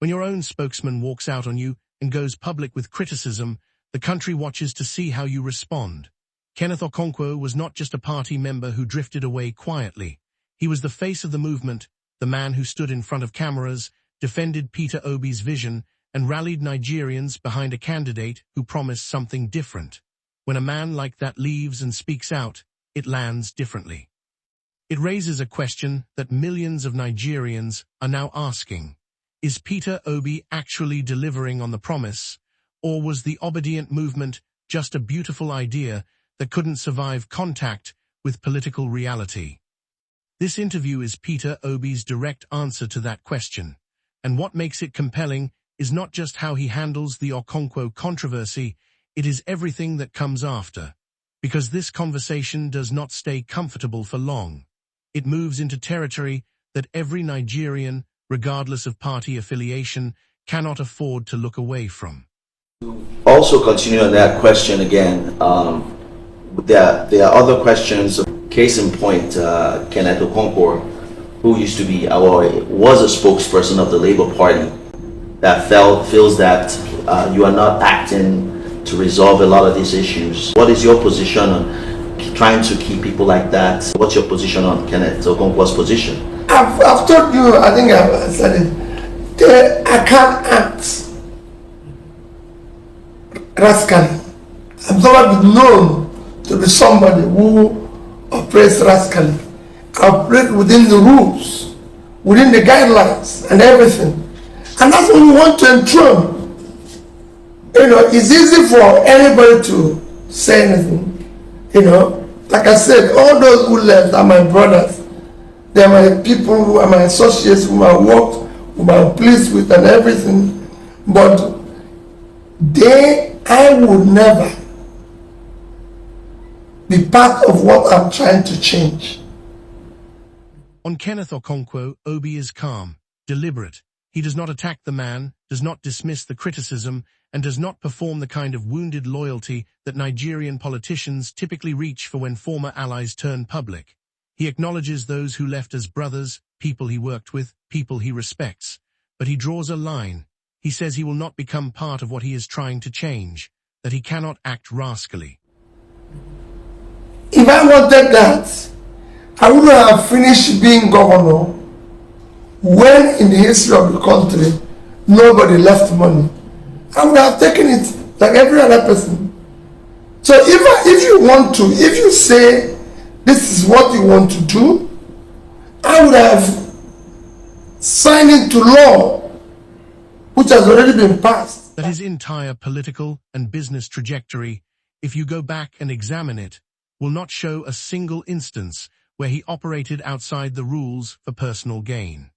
When your own spokesman walks out on you and goes public with criticism, the country watches to see how you respond. Kenneth Okonkwo was not just a party member who drifted away quietly. He was the face of the movement, the man who stood in front of cameras, defended Peter Obi's vision, and rallied Nigerians behind a candidate who promised something different. When a man like that leaves and speaks out, it lands differently. It raises a question that millions of Nigerians are now asking. Is Peter Obi actually delivering on the promise, or was the obedient movement just a beautiful idea that couldn't survive contact with political reality? This interview is Peter Obi's direct answer to that question, and what makes it compelling is not just how he handles the Okonkwo controversy, it is everything that comes after. Because this conversation does not stay comfortable for long. It moves into territory that every Nigerian, regardless of party affiliation, cannot afford to look away from. Also continue on that question again, there are other questions. Case in point, Kenneth Okonkwo, who used to be was a spokesperson of the Labour Party, that feels that you are not acting to resolve a lot of these issues. What is your position on trying to keep people like that? What's your position on Kenneth Okonkwo's position? I've told you, I think I've said it, I can't act rascally. I've never been known to be somebody who operates rascally. I operate within the rules, within the guidelines and everything. And that's what we want to enthrone. You know, it's easy for anybody to say anything. You know, like I said, all those who left are my brothers. They are my people, who are my associates, whom I worked, whom I'm pleased with and everything. But I would never be part of what I'm trying to change. On Kenneth Okonkwo, Obi is calm, deliberate. He does not attack the man, does not dismiss the criticism, and does not perform the kind of wounded loyalty that Nigerian politicians typically reach for when former allies turn public. He acknowledges those who left as brothers, people he worked with, people he respects. But he draws a line. He says he will not become part of what he is trying to change, that he cannot act rascally. If I wanted that, I would have finished being governor when in the history of the country nobody left money. I would have taken it like every other person. So if you want to, if you say this is what you want to do, I would have signed into law which has already been passed. That his entire political and business trajectory, if you go back and examine it, will not show a single instance where he operated outside the rules for personal gain.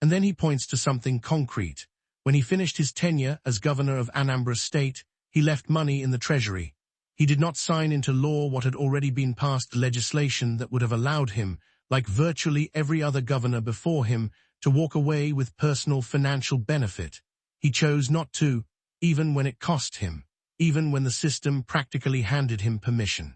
And then he points to something concrete. When he finished his tenure as governor of Anambra State, he left money in the treasury. He did not sign into law what had already been passed legislation that would have allowed him, like virtually every other governor before him, to walk away with personal financial benefit. He chose not to, even when it cost him, even when the system practically handed him permission.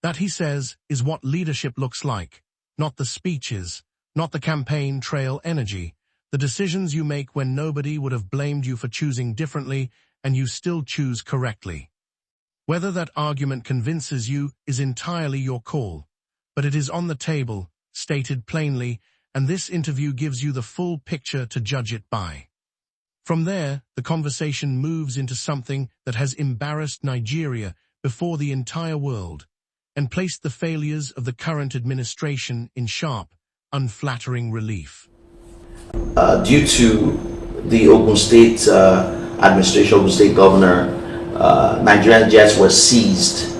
That, he says, is what leadership looks like, not the speeches, not the campaign trail energy, the decisions you make when nobody would have blamed you for choosing differently and you still choose correctly. Whether that argument convinces you is entirely your call, but it is on the table, stated plainly, and this interview gives you the full picture to judge it by. From there, the conversation moves into something that has embarrassed Nigeria before the entire world, and placed the failures of the current administration in sharp, unflattering relief. Due to the Ogun State administration, Ogun State governor, Nigerian jets were seized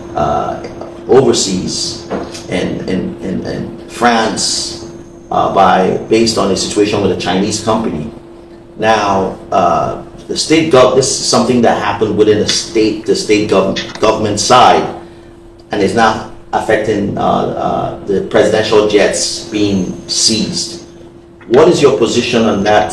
overseas in France based on a situation with a Chinese company. Now, this is something that happened within the state government side, and is now affecting the presidential jets being seized. What is your position on that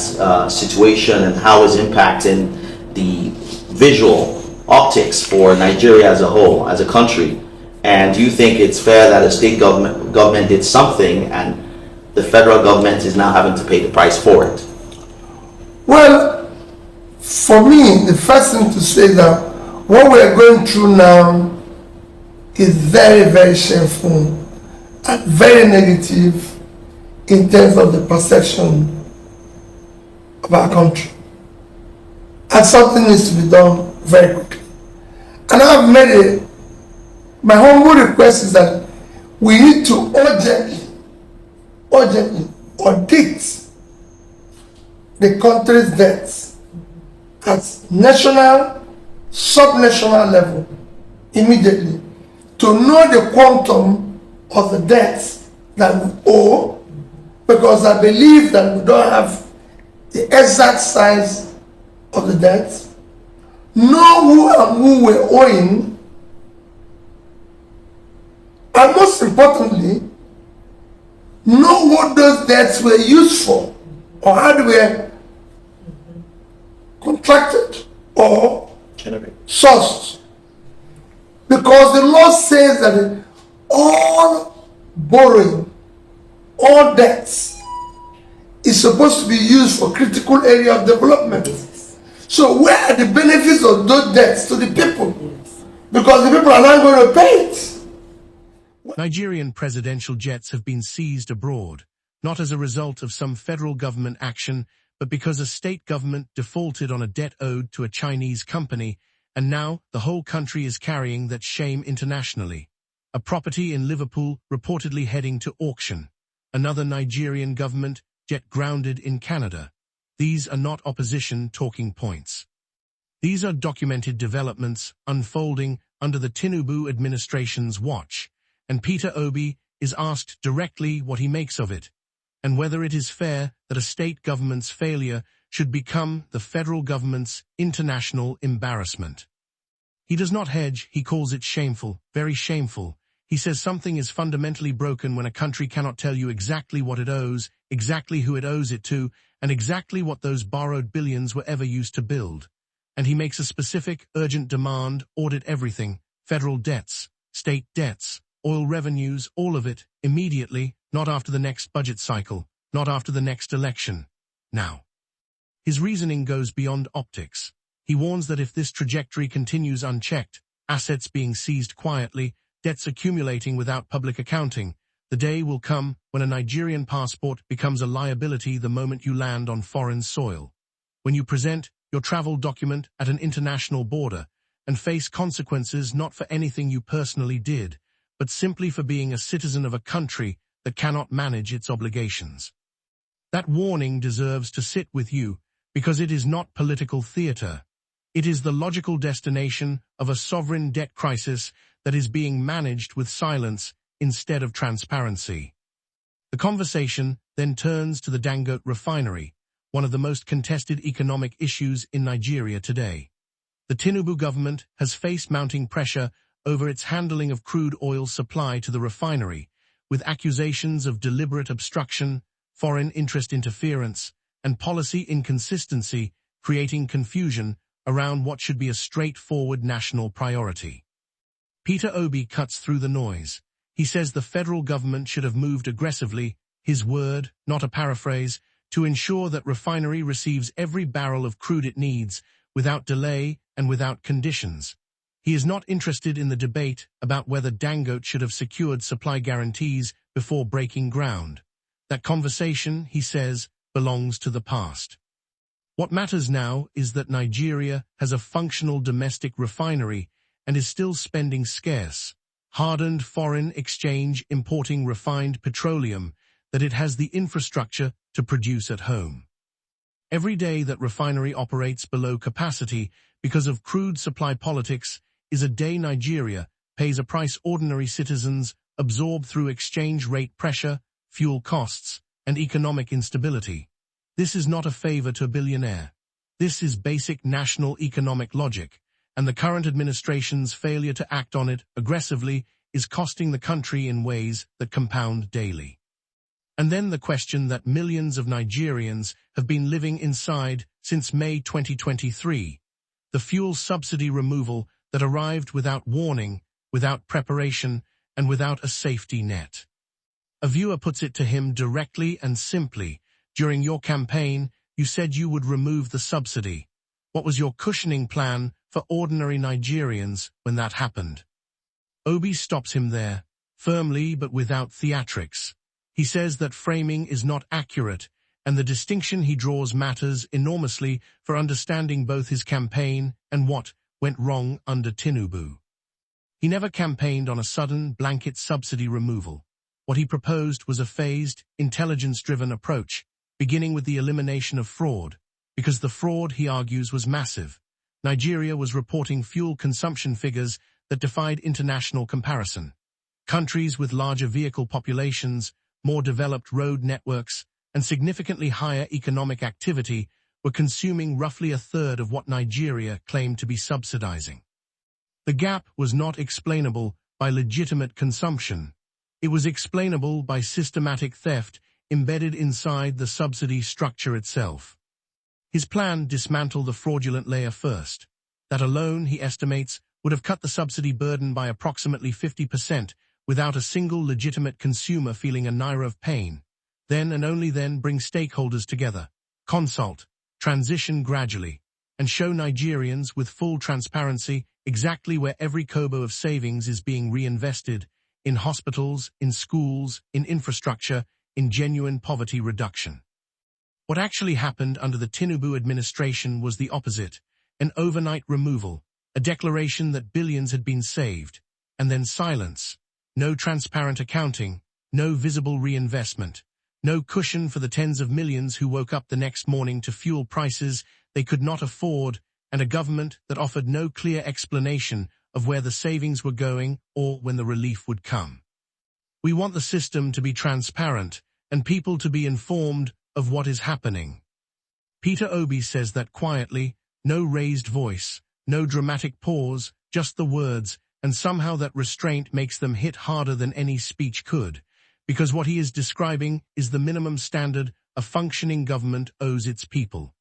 situation, and how is impacting the visual optics for Nigeria as a whole, as a country? And do you think it's fair that a state government did something and the federal government is now having to pay the price for it? Well, for me, the first thing to say is that what we are going through now is very, very shameful and very negative in terms of the perception of our country. And something needs to be done very quickly. And I've my humble request is that we need to urgently audit the country's debts at national, subnational level immediately to know the quantum of the debts that we owe, because I believe that we don't have the exact size of the debts, know who we're owing, and most importantly, know what those debts were used for, or how they were contracted or sourced. Because the law says that all borrowing, all debts is supposed to be used for critical area of development. So where are the benefits of those debts to the people? Because the people are not going to pay it. Nigerian presidential jets have been seized abroad, not as a result of some federal government action, but because a state government defaulted on a debt owed to a Chinese company, and now the whole country is carrying that shame internationally. A property in Liverpool reportedly heading to auction. Another Nigerian government jet grounded in Canada. These are not opposition talking points. These are documented developments unfolding under the Tinubu administration's watch, and Peter Obi is asked directly what he makes of it, and whether it is fair that a state government's failure should become the federal government's international embarrassment. He does not hedge, he calls it shameful, very shameful. He says something is fundamentally broken when a country cannot tell you exactly what it owes, exactly who it owes it to, and exactly what those borrowed billions were ever used to build. And he makes a specific, urgent demand: audit everything, federal debts, state debts, oil revenues, all of it, immediately, not after the next budget cycle, not after the next election. Now. His reasoning goes beyond optics. He warns that if this trajectory continues unchecked, assets being seized quietly, debts accumulating without public accounting, the day will come when a Nigerian passport becomes a liability the moment you land on foreign soil. When you present your travel document at an international border and face consequences not for anything you personally did, but simply for being a citizen of a country that cannot manage its obligations. That warning deserves to sit with you, because it is not political theater. It is the logical destination of a sovereign debt crisis that is being managed with silence instead of transparency. The conversation then turns to the Dangote Refinery, one of the most contested economic issues in Nigeria today. The Tinubu government has faced mounting pressure over its handling of crude oil supply to the refinery, with accusations of deliberate obstruction, foreign interest interference, and policy inconsistency, creating confusion around what should be a straightforward national priority. Peter Obi cuts through the noise. He says the federal government should have moved aggressively, his word, not a paraphrase, to ensure that Refinery receives every barrel of crude it needs, without delay and without conditions. He is not interested in the debate about whether Dangote should have secured supply guarantees before breaking ground. That conversation, he says, belongs to the past. What matters now is that Nigeria has a functional domestic refinery and is still spending scarce, hardened foreign exchange importing refined petroleum that it has the infrastructure to produce at home. Every day that Refinery operates below capacity because of crude supply politics is a day Nigeria pays a price ordinary citizens absorb through exchange rate pressure, fuel costs, and economic instability. This is not a favor to a billionaire. This is basic national economic logic, and the current administration's failure to act on it aggressively is costing the country in ways that compound daily. And then the question that millions of Nigerians have been living inside since May 2023, the fuel subsidy removal that arrived without warning, without preparation, and without a safety net. A viewer puts it to him directly and simply: during your campaign, you said you would remove the subsidy. What was your cushioning plan for ordinary Nigerians when that happened? Obi stops him there, firmly but without theatrics. He says that framing is not accurate, and the distinction he draws matters enormously for understanding both his campaign and what went wrong under Tinubu. He never campaigned on a sudden blanket subsidy removal. What he proposed was a phased, intelligence-driven approach, beginning with the elimination of fraud, because the fraud, he argues, was massive. Nigeria was reporting fuel consumption figures that defied international comparison. Countries with larger vehicle populations, more developed road networks, and significantly higher economic activity were consuming roughly a third of what Nigeria claimed to be subsidizing. The gap was not explainable by legitimate consumption. It was explainable by systematic theft embedded inside the subsidy structure itself. His plan dismantled the fraudulent layer first. That alone, he estimates, would have cut the subsidy burden by approximately 50% without a single legitimate consumer feeling a naira of pain. Then and only then bring stakeholders together, consult, transition gradually, and show Nigerians with full transparency exactly where every kobo of savings is being reinvested, in hospitals, in schools, in infrastructure, in genuine poverty reduction. What actually happened under the Tinubu administration was the opposite, an overnight removal, a declaration that billions had been saved, and then silence, no transparent accounting, no visible reinvestment, no cushion for the tens of millions who woke up the next morning to fuel prices they could not afford, and a government that offered no clear explanation of where the savings were going or when the relief would come. We want the system to be transparent and people to be informed of what is happening. Peter Obi says that quietly, no raised voice, no dramatic pause, just the words, and somehow that restraint makes them hit harder than any speech could, because what he is describing is the minimum standard a functioning government owes its people.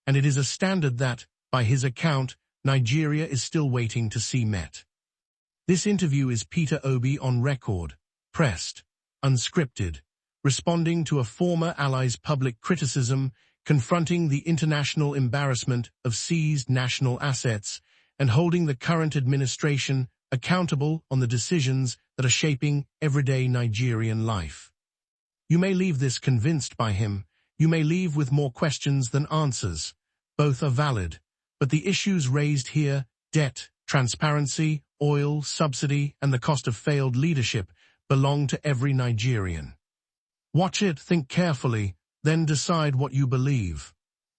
And it is a standard that, by his account, Nigeria is still waiting to see met. This interview is Peter Obi on record, pressed, unscripted, responding to a former ally's public criticism, confronting the international embarrassment of seized national assets, and holding the current administration accountable on the decisions that are shaping everyday Nigerian life. You may leave this convinced by him, you may leave with more questions than answers. Both are valid, but the issues raised here, debt, transparency, oil, subsidy, and the cost of failed leadership, belong to every Nigerian. Watch it, think carefully, then decide what you believe.